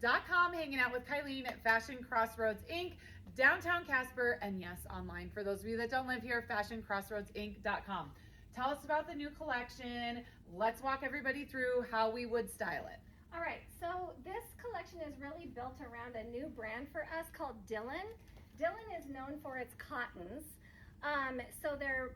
Com, hanging out with Kyleen at Fashion Crossroads Inc., downtown Casper, and yes, online. For those of you that don't live here, fashioncrossroadsinc.com. Tell us about the new collection. Let's walk everybody through how we would style it. All right, so this collection is really built around a new brand for us called Dylan. Dylan is known for its cottons. So they're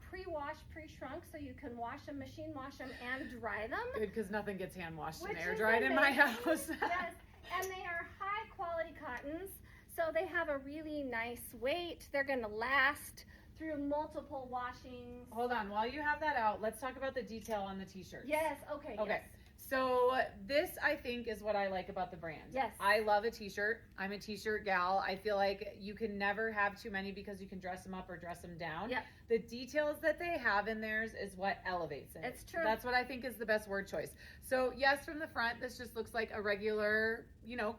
pre-washed, pre-shrunk, so you can wash them, machine wash them, and dry them. Good, because nothing gets hand washed and air dried in my house. Yes, and they are high quality cottons, so they have a really nice weight. They're going to last through multiple washings. Hold on, while you have that out, let's talk about the detail on the t-shirts. Yes, okay. Okay. Yes. So this, I think, is what I like about the brand. Yes. I love a t-shirt. I'm a t-shirt gal. I feel like you can never have too many because you can dress them up or dress them down. Yep. The details that they have in theirs is what elevates it. It's true. That's what I think is the best word choice. So yes, from the front, this just looks like a regular,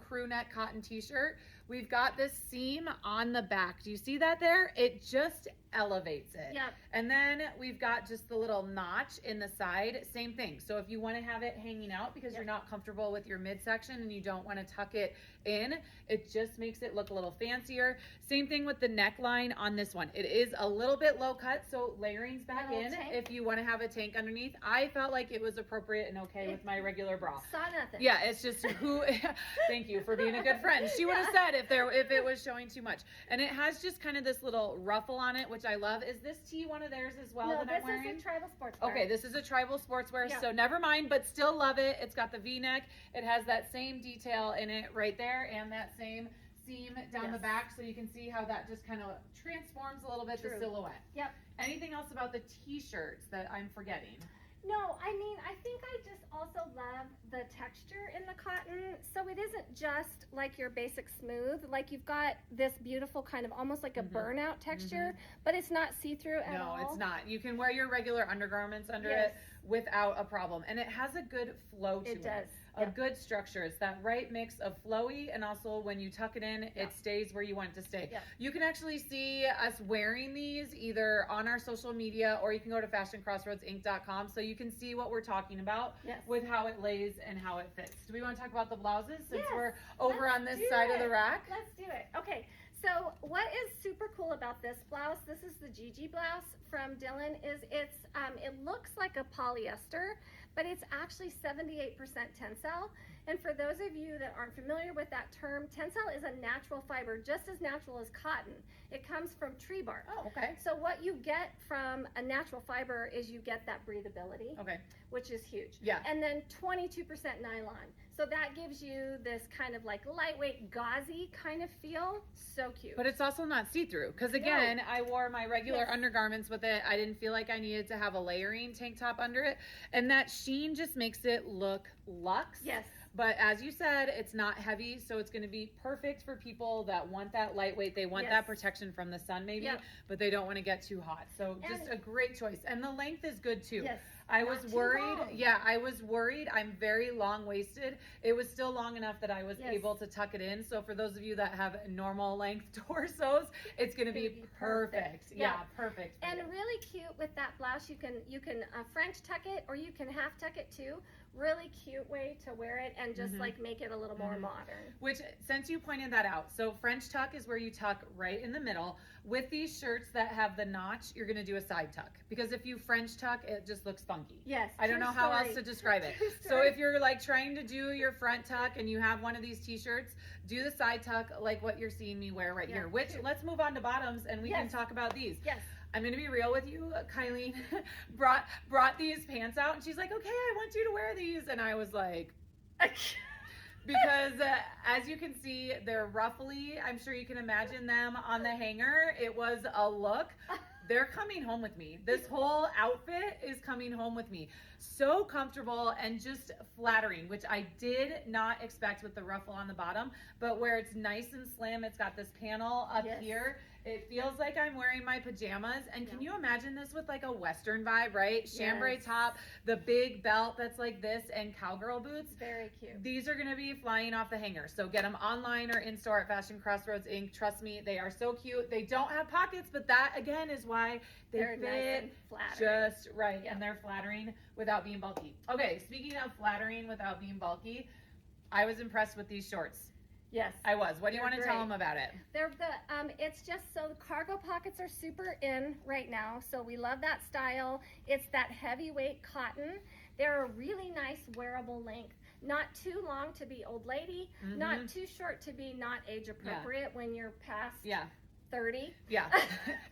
crew neck cotton t-shirt. We've got this seam on the back. Do you see that there? It just elevates it. Yep. And then we've got just the little notch in the side. Same thing. So if you want to have it hanging out because you're not comfortable with your midsection and you don't want to tuck it in, it just makes it look a little fancier. Same thing with the neckline on this one. It is a little bit low cut, so layering's back in if you want to have a tank underneath. I felt like it was appropriate and okay with my regular bra. Saw nothing. Yeah, it's just thank you for being a good friend. She would have said if it was showing too much. And it has just kind of this little ruffle on it, which I love. Is this tee one of theirs as well that I'm wearing? This is a tribal sportswear. Okay, this is a tribal sportswear, so never mind, but still love it. It's got the V-neck. It has that same detail in it right there and that same seam down the back, so you can see how that just kind of transforms a little bit the silhouette. Yep. Anything else about the t-shirts that I'm forgetting? No, I mean, I think I just also love the texture in the cotton. So it isn't just like your basic smooth, like you've got this beautiful kind of almost like a burnout texture, but it's not see-through at all. No, it's not. You can wear your regular undergarments under it without a problem. And it has a good flow to it. It does. A good structure. It's that right mix of flowy, and also when you tuck it in, it stays where you want it to stay. You can actually see us wearing these either on our social media, or you can go to fashioncrossroadsinc.com so you can see what we're talking about with how it lays and how it fits. Do we want to talk about the blouses since we're over on this side of the rack? Let's do it. Okay. So what is super cool about this blouse, this is the Gigi blouse from Dylan, is it looks like a polyester, but it's actually 78% tensile. And for those of you that aren't familiar with that term, tensile is a natural fiber, just as natural as cotton. It comes from tree bark. Oh, okay. So what you get from a natural fiber is you get that breathability, which is huge. Yeah. And then 22% nylon. So that gives you this kind of like lightweight, gauzy kind of feel. So cute. But it's also not see-through, because again, I wore my regular undergarments with it. I didn't feel like I needed to have a layering tank top under it, and that sheen just makes it look luxe. Yes. But as you said, it's not heavy, so it's going to be perfect for people that want that lightweight. They want that protection from the sun maybe, but they don't want to get too hot. So just a great choice. And the length is good too. Yes. I was worried. Yeah, I was worried. I'm very long-waisted. It was still long enough that I was able to tuck it in. So for those of you that have normal length torsos, it's going to be perfect. Yeah, perfect. And really cute with that blouse. You can French tuck it, or you can half tuck it too. Really cute way to wear it and just like make it a little more modern. Which, since you pointed that out, so French tuck is where you tuck right in the middle. With these shirts that have the notch, you're going to do a side tuck, because if you French tuck, it just looks funky. Yes. I don't know how else to describe it. So if you're like trying to do your front tuck and you have one of these t-shirts, do the side tuck like what you're seeing me wear right here. Which, let's move on to bottoms and we can talk about these. Yes. I'm going to be real with you. Kyleen brought these pants out and she's like, okay, I want you to wear these. And I was like, because as you can see, they're ruffly. I'm sure you can imagine them on the hanger. It was a look. They're coming home with me. This whole outfit is coming home with me. So comfortable and just flattering, which I did not expect with the ruffle on the bottom, but where it's nice and slim, it's got this panel up here. It feels like I'm wearing my pajamas. And can you imagine this with like a Western vibe, right? Chambray top, the big belt that's like this, and cowgirl boots. Very cute. These are going to be flying off the hanger. So get them online or in store at Fashion Crossroads Inc. Trust me, they are so cute. They don't have pockets, but that again is why they're fit nice and just right. And they're flattering without being bulky. Okay, speaking of flattering without being bulky, I was impressed with these shorts. Yes. I was. What do you want to They're tell great. them about it? They're it's just so the cargo pockets are super in right now. So we love that style. It's that heavyweight cotton. They're a really nice wearable length. Not too long to be old lady, not too short to be not age appropriate when you're past 30. Yeah.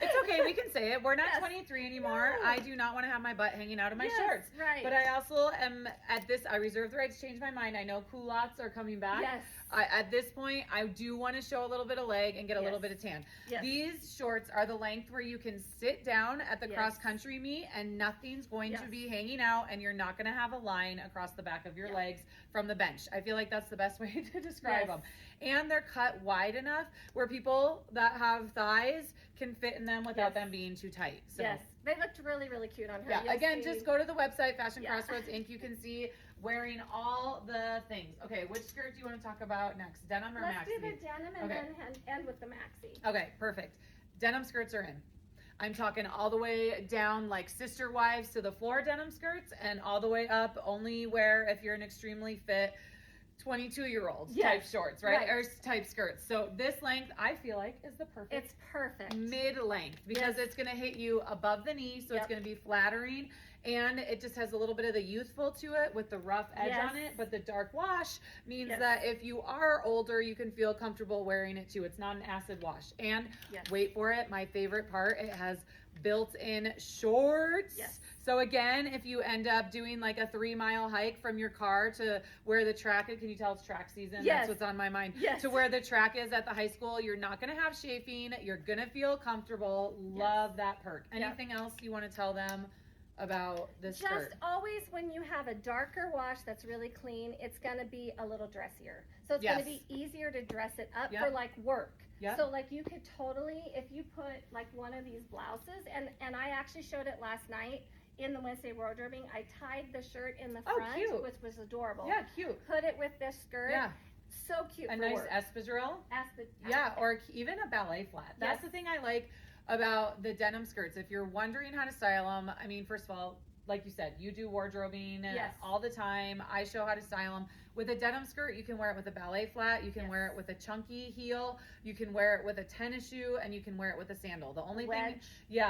It's okay. We can say it. We're not Yes. 23 anymore. No. I do not want to have my butt hanging out of my Yes, shorts. right. But I also am at this, I reserve the right to change my mind. I know culottes are coming back. Yes. At this point, I do want to show a little bit of leg and get a little bit of tan. Yes. These shorts are the length where you can sit down at the Yes. cross country meet and nothing's going to be hanging out and you're not going to have a line across the back of your legs from the bench. I feel like that's the best way to describe them. And they're cut wide enough where people that have thighs can fit in them without them being too tight. So. Yes, they looked really, really cute on her. Yeah, You'll again, see. just go to the website, Fashion Crossroads Inc. You can see wearing all the things. Okay, which skirt do you want to talk about next? Denim or Let's maxi? do the denim and then end with the maxi. Okay, perfect. Denim skirts are in. I'm talking all the way down like sister wives to the floor denim skirts and all the way up only wear if you're an extremely fit 22-year-old type shorts, right? Or type skirts. So this length, I feel like, is the perfect. It's perfect. Mid-length because it's going to hit you above the knee, so it's going to be flattering. And it just has a little bit of the youthful to it with the rough edge on it. But the dark wash means that if you are older, you can feel comfortable wearing it too. It's not an acid wash. And wait for it, my favorite part, it has built-in shorts. So again, if you end up doing like a 3-mile hike from your car to where the track is, can you tell it's track season? That's what's on my mind. To where the track is at the high school, you're not going to have chafing. You're going to feel comfortable. Love that perk. Anything else you want to tell them about this skirt? Just always when you have a darker wash that's really clean, it's going to be a little dressier. So it's going to be easier to dress it up for like work. So like you could totally, if you put like one of these blouses, and I actually showed it last night in the Wednesday wardrobing, I tied the shirt in the front, which was adorable. Yeah, cute. Put it with this skirt. So cute. A for nice work. espadrille. Yeah, or even a ballet flat. That's the thing I like about the denim skirts. If you're wondering how to style them, I mean, first of all, like you said, you do wardrobing all the time. I show how to style them. With a denim skirt, you can wear it with a ballet flat. You can wear it with a chunky heel. You can wear it with a tennis shoe, and you can wear it with a sandal. The only thing,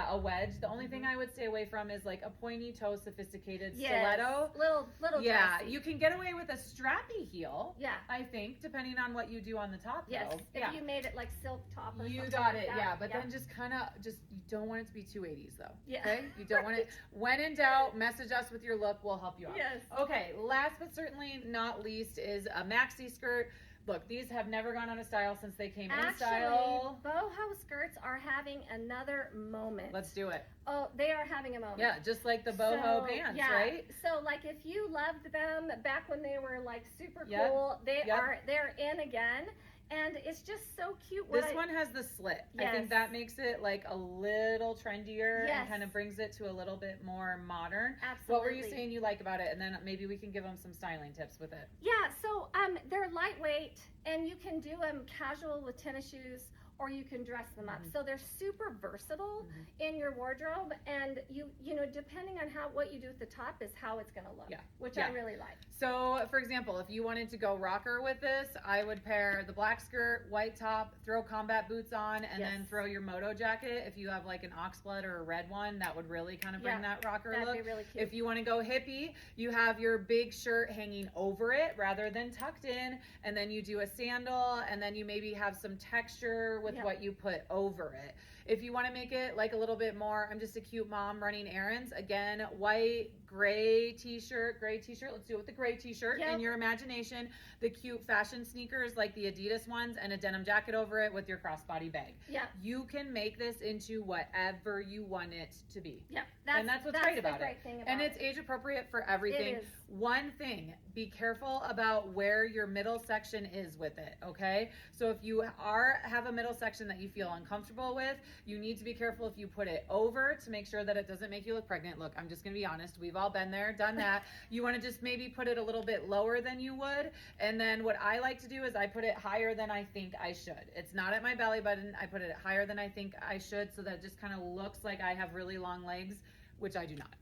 a wedge. The only thing I would stay away from is like a pointy toe, sophisticated stiletto. Little dressy. You can get away with a strappy heel. I think, depending on what you do on the top. Yes, though. if you made it like silk top or You something got like it, that. but then just kind of, you don't want it to be 280s though. Okay? You don't want it. When in doubt, message us with your look. We'll help you out. Okay, last but certainly not least is a maxi skirt. Look, these have never gone out of style since they came in style. Boho skirts are having another moment. Let's do it. Oh, they are having a moment. Yeah, just like the boho pants, right? So like if you loved them back when they were like super cool, they're in again. And it's just so cute. This one has the slit. I think that makes it like a little trendier and kind of brings it to a little bit more modern. Absolutely. What were you saying you like about it? And then maybe we can give them some styling tips with it. Yeah, so they're lightweight and you can do them casual with tennis shoes or you can dress them up. So they're super versatile in your wardrobe, and you know, depending on what you do at the top is how it's going to look, which I really like. So, for example, if you wanted to go rocker with this, I would pair the black skirt, white top, throw combat boots on, and then throw your moto jacket. If you have like an oxblood or a red one, that would really kind of bring that rocker look. That'd be really cute. If you want to go hippie, you have your big shirt hanging over it rather than tucked in, and then you do a sandal, and then you maybe have some texture with what you put over it. If you want to make it like a little bit more, I'm just a cute mom running errands. Again, white, gray t-shirt. Let's do it with the gray t-shirt in your imagination. The cute fashion sneakers like the Adidas ones and a denim jacket over it with your crossbody bag. You can make this into whatever you want it to be. That's what's great about it. And it's age appropriate for everything. It is. One thing, be careful about where your middle section is with it, okay? So if you have a middle section that you feel uncomfortable with, you need to be careful if you put it over to make sure that it doesn't make you look pregnant. Look, I'm just gonna be honest, we've all been there, done that. You wanna just maybe put it a little bit lower than you would, and then what I like to do is I put it higher than I think I should. It's not at my belly button, I put it higher than I think I should so that it just kind of looks like I have really long legs, which I do not.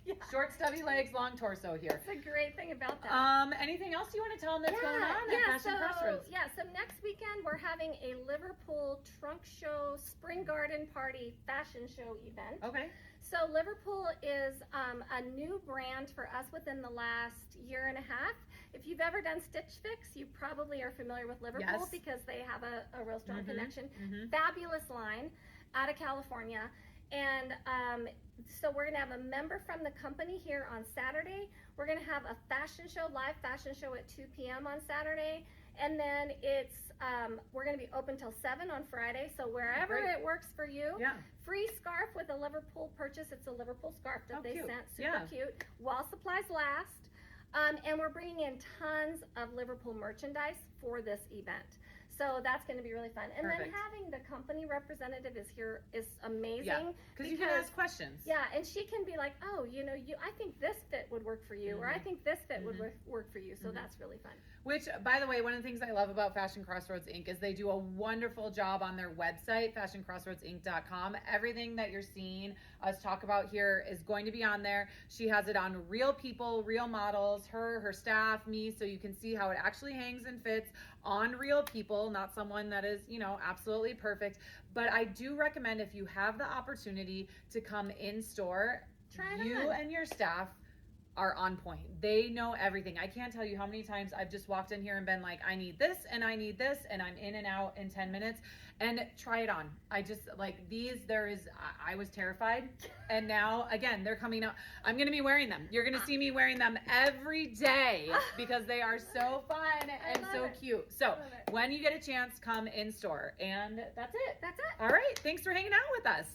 Yeah. Short, stubby legs, long torso here. That's a great thing about that. Anything else you want to tell them that's going on at Fashion Crossroads? So next weekend we're having a Liverpool trunk show, spring garden party, fashion show event. Okay. So Liverpool is a new brand for us within the last year and a half. If you've ever done Stitch Fix, you probably are familiar with Liverpool Yes. because they have a real strong connection. Mhm. Fabulous line out of California. And so we're going to have a member from the company here on Saturday. We're going to have a fashion show, live fashion show at 2 p.m. on Saturday. And then it's we're going to be open till 7 on Friday. So wherever Great. it works for you. Yeah. Free scarf with a Liverpool purchase. It's a Liverpool scarf that Oh, they cute. sent. Super Yeah. cute. While supplies last. And we're bringing in tons of Liverpool merchandise for this event. So that's going to be really fun. And then Perfect. having the company representative is here is amazing. Yeah. Because you can ask questions. Yeah, and she can be like, oh, I think this fit would work for you, or I think this fit would work for you. So that's really fun. Which, by the way, one of the things I love about Fashion Crossroads Inc. is they do a wonderful job on their website, fashioncrossroadsinc.com. Everything that you're seeing us talk about here is going to be on there. She has it on real people, real models, her staff, me, so you can see how it actually hangs and fits on real people, not someone that is, absolutely perfect. But I do recommend, if you have the opportunity to come in store, Try it you on. and your staff are on point. They know everything. I can't tell you how many times I've just walked in here and been like, I need this and I need this, and I'm in and out in 10 minutes. And try it on. I just like these. I was terrified, and now again they're coming out. I'm gonna be wearing them. You're gonna see me wearing them every day because they are so fun and so cute. So when you get a chance, come in store. And that's it. That's it. All right. Thanks for hanging out with us.